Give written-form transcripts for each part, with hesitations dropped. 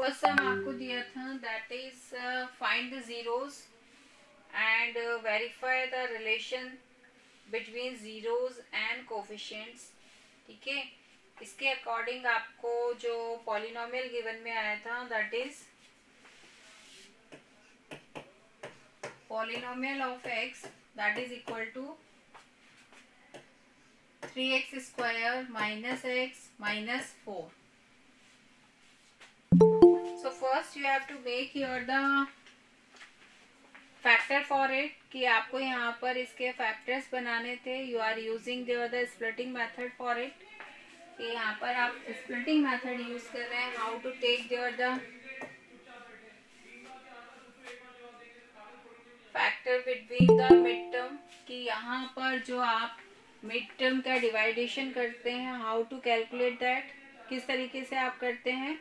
First सम आपको दिया था, that is find the zeros and verify the relation between zeros and coefficients. ठीक है, इसके अकॉर्डिंग आपको जो पॉलिनोमियल गिवन में आया था, that is polynomial of x that is equal to 3x square minus x minus 4. So first you have to make here the factor for it कि आपको यहाँ पर इसके फैक्टर्स बनाने थे. You are using the splitting method for it कि यहाँ पर आप splitting method यूज कर रहे हैं. How to take the factor between the midterm कि यहाँ पर जो आप मिड टर्म का डिवाइडेशन करते हैं, हाउ टू कैलकुलेट दैट, किस तरीके से आप करते हैं.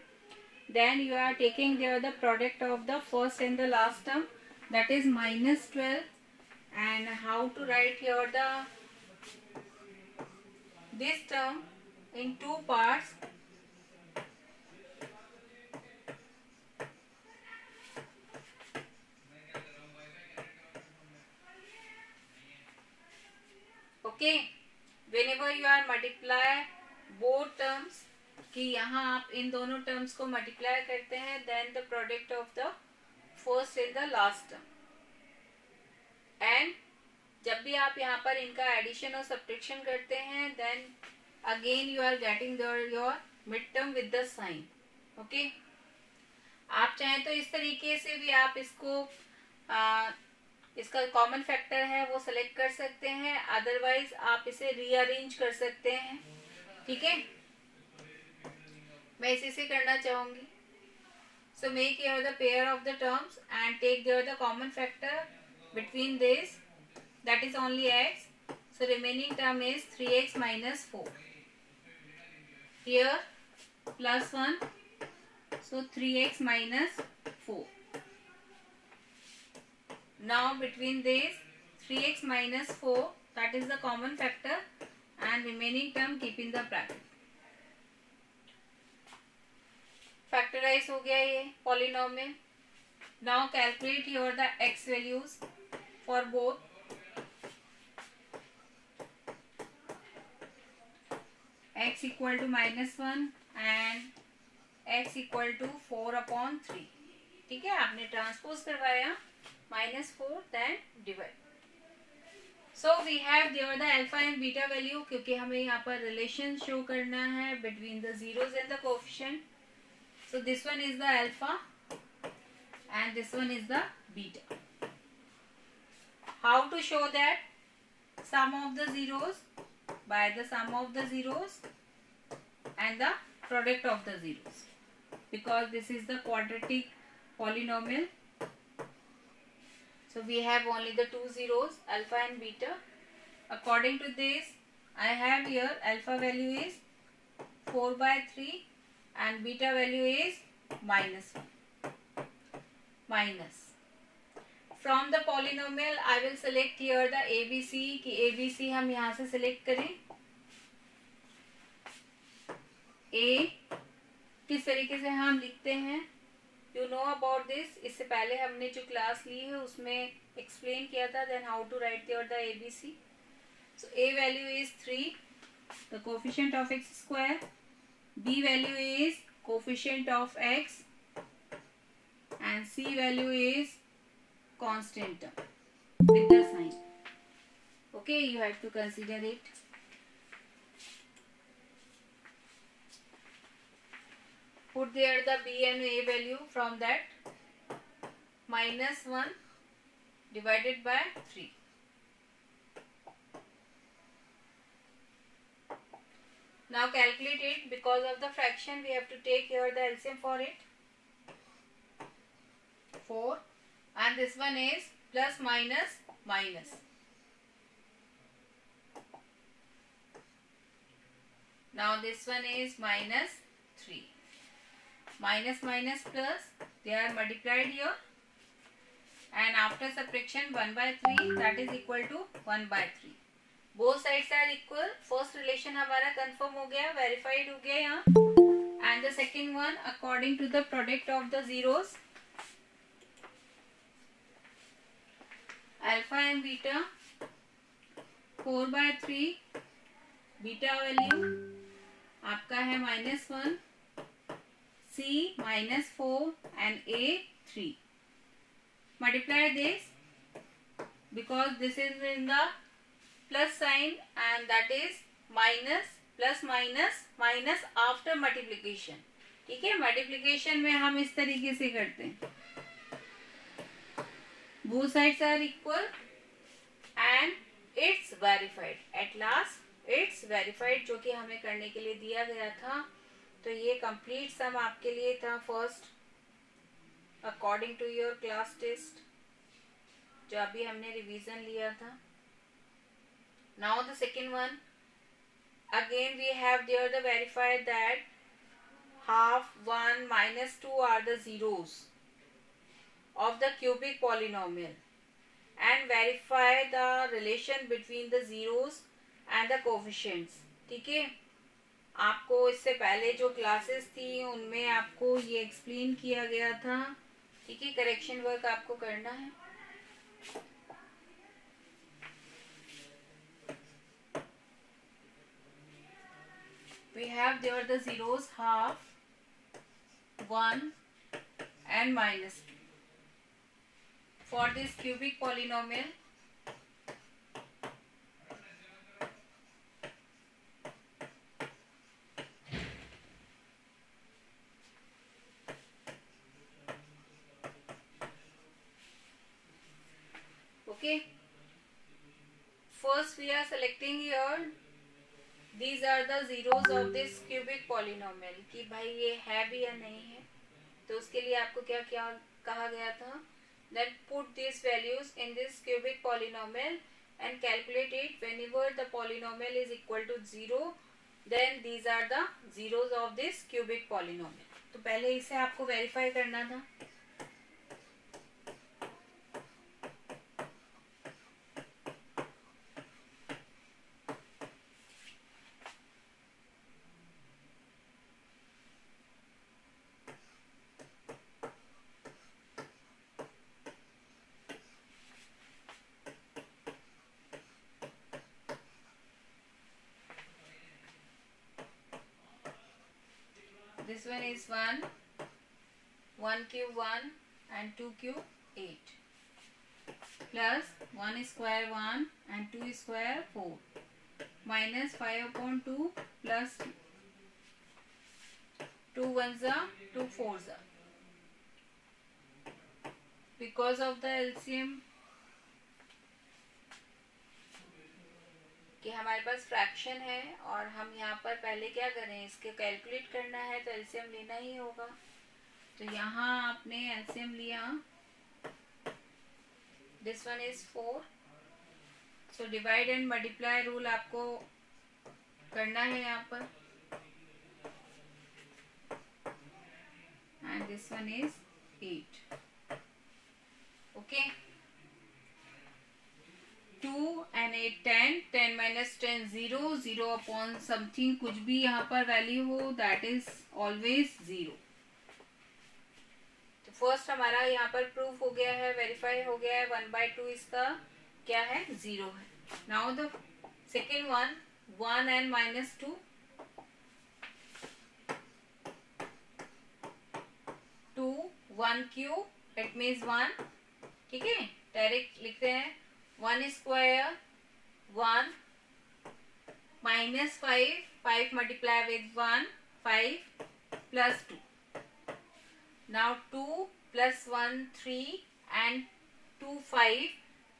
Then you are taking there the product of the first and the last term that is -12 and how to write here the this term in two parts. Okay, whenever you are multiply both terms कि यहाँ आप इन दोनों terms को multiply करते हैं, then the product of the first and the last term. And जब भी आप यहाँ पर इनका एडिशन और सब्ट्रैक्शन करते हैं, then again you are getting your mid term with the sign. Okay, आप चाहें तो इस तरीके से भी आप इसको इसका कॉमन फैक्टर है वो सेलेक्ट कर सकते हैं, अदरवाइज आप इसे रीअरेंज कर सकते हैं. ठीक है, मैं इसी से करना चाहूंगी. So make here the pair of the terms and take there the common factor between this that is only x. So remaining term is 3x minus 4. Here +1, so 3x minus 4. Now between these 3x minus 4 that is the common factor and remaining term keep in the bracket. Factorize हो गया ये polynomial. Now calculate here the x values for both. X equal to -1 and x equal to 4/3. ठीक है, आपने transpose करवाया -4 then divide. So we have there the alpha and beta value क्योंकि हमें यहाँ पर रिलेशन शो करना है between the zeros and the coefficient. So this one is the alpha and this one is the beta. How to show that? Sum of the zeros by the sum of the zeros and the product of the zeros, because this is the quadratic polynomial. So we have only the two zeros, alpha and beta. According to this, I have here alpha value is 4/3 and beta value is -1. Minus. From the polynomial, I will select here the ABC कि ABC हम यहाँ से select करें. A किस तरीके से हम लिखते हैं, you know about this. इससे पहले हमने जो क्लास ली है उसमें एक्सप्लेन किया था. then how to write here the ABC. So A value is 3, the coefficient of x square. B value is coefficient of x and C value is constant term with the sign. Okay, you have to consider it. Put there the B and A value. From that, -1 divided by 3. Now calculate it. Because of the fraction, we have to take here the LCM for it. 4 and this one is plus minus minus. Now this one is -3. Minus minus plus, they are multiplied here and after subtraction 1/3 that is equal to 1/3. both sides are equal. First relation हमारा confirm हो गया, verified हो गया यहाँ. and the second one according to the product of the zeros, alpha and beta, 4/3, beta value आपका है -1, C -4 and A 3. Multiply this because this is in the plus sign and that is minus plus minus after multiplication. ठीक है, multiplication में हम इस तरीके से करते हैं, both sides are equal and it's verified. At last it's verified, जो कि हमें करने के लिए दिया गया था. तो ये कंप्लीट सम आपके लिए था first according to your class test, जो अभी हमने रिवीजन लिया था. Now the second one, again we have there the verified that half, 1, -2 are the zeros of the cubic polynomial and verify the relation between the zeros and the coefficients. ठीक है, आपको इससे पहले जो क्लासेस थी उनमें आपको ये एक्सप्लेन किया गया था. ठीक है, करेक्शन वर्क आपको करना है. We have there the zeros half, 1 and -2 for this cubic polynomial. Okay, first we are selecting here, these are the zeros of this cubic polynomial कि भाई ये है भी या नहीं है. तो उसके लिए आपको क्या क्या कहा गया था, that put these values in this cubic polynomial and calculate it whenever the polynomial is equal to 0, then these are the zeros of this cubic polynomial. तो पहले इसे आपको वेरीफाई करना था. This one is 1, 1 cube 1 and 2 cube 8 plus 1 square 1 and 2 square 4 minus 5/2 plus 2 ones are 2 fours are. Because of the LCM कि हमारे पास fraction है और हम यहाँ पर पहले क्या करें, इसके कैलकुलेट करना है तो एलसीएम लेना ही होगा. तो यहाँ आपने एलसीएम लिया, this one is 4, so divide and multiply rule आपको करना है यहाँ पर, and this one is 8. Okay, 2 and 8 10, 10 minus 10 0, 0 upon something कुछ भी यहाँ पर वैल्यू हो, दैट इज ऑलवेज 0. तो फर्स्ट हमारा यहाँ पर प्रूफ हो गया है, वेरीफाई हो गया है. 1/2 इसका क्या है, 0 है. Now the second one, 1 and -2, 2 1 cube, it means 1. ठीक है, डायरेक्ट लिखते हैं. 1 square 1 minus 5, 5 multiply with 1, 5 plus 2. Now 2 plus 1 3 and 2 5,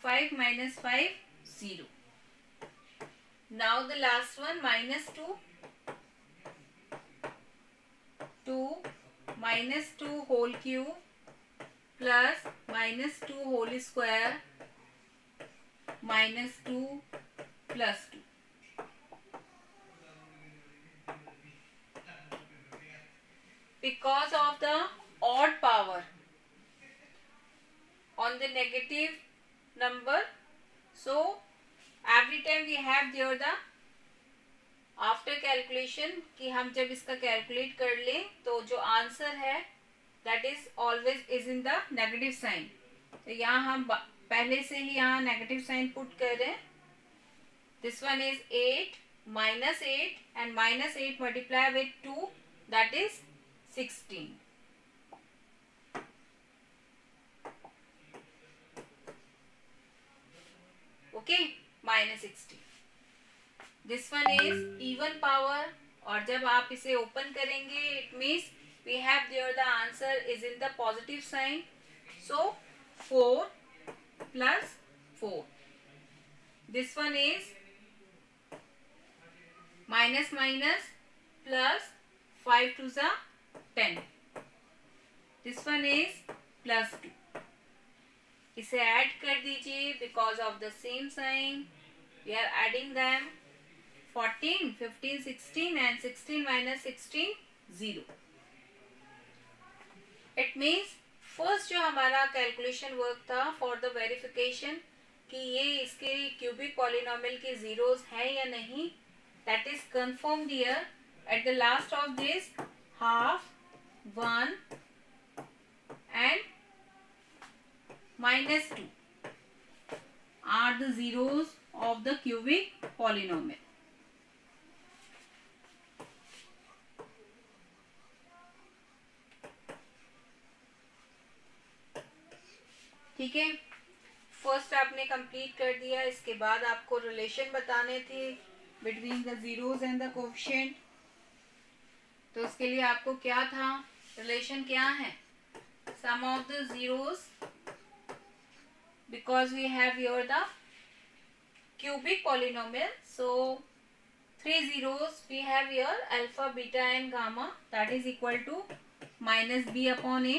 5 minus 5 0. Now the last one, -2, 2 minus 2 whole cube plus -2 whole square -2 plus 2. Because of the odd power on the negative number, so every time we have there the after calculation कि हम जब इसका calculate कर लें तो जो answer है that is always is in the negative sign. तो यहाँ हम पहले से ही यहाँ नेगेटिव साइन पुट कर रहे हैं। This one is 8 minus 8 and minus 8 multiply with 2 that is 16. Okay, minus 16. This one is even power और जब आप इसे ओपन करेंगे it means we have there the answer is in the positive sign. So 4 plus 4. This one is minus minus plus 5 to the 10. This one is plus 2. इसे add कर दीजिए because of the same sign. We are adding them 14, 15, 16 and 16 minus 16 0. It means first जो हमारा calculation work था for the verification कि ये इसके cubic polynomial के जीरोस हैं या नहीं, that is confirmed here. At the last of this, half, 1 and minus 2 are the zeros of the cubic polynomial. ठीक है, फर्स्ट आपने कंप्लीट कर दिया। इसके बाद आपको रिलेशन बताने थे between the zeros and the coefficient. तो उसके लिए आपको क्या था, रिलेशन क्या है, sum of the zeros because we have here the cubic polynomial, so 3 zeros we have here alpha, beta and gamma, that is equal to minus b upon a.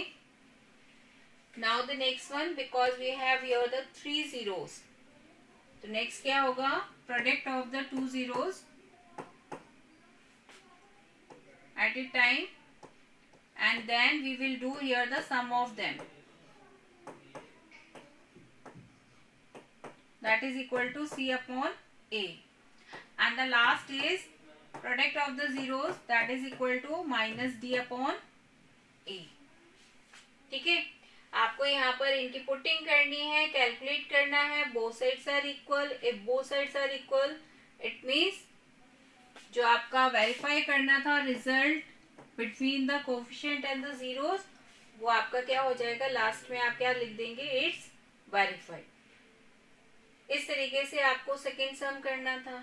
Now the next one, because we have here the 3 zeros, तो next क्या होगा, product of the 2 zeros at a time and then we will do here the sum of them, that is equal to c upon a, and the last is product of the zeros, that is equal to minus d upon a. ठीक है, आपको यहाँ पर इनकी putting करनी है, calculate करना है, both sides are equal. If both sides are equal it means जो आपका वेरीफाई करना था result between the coefficient and the zeros, वो आपका क्या हो जाएगा, लास्ट में आप क्या लिख देंगे, इट्स वेरीफाइड। इस तरीके से आपको सेकेंड सम करना था।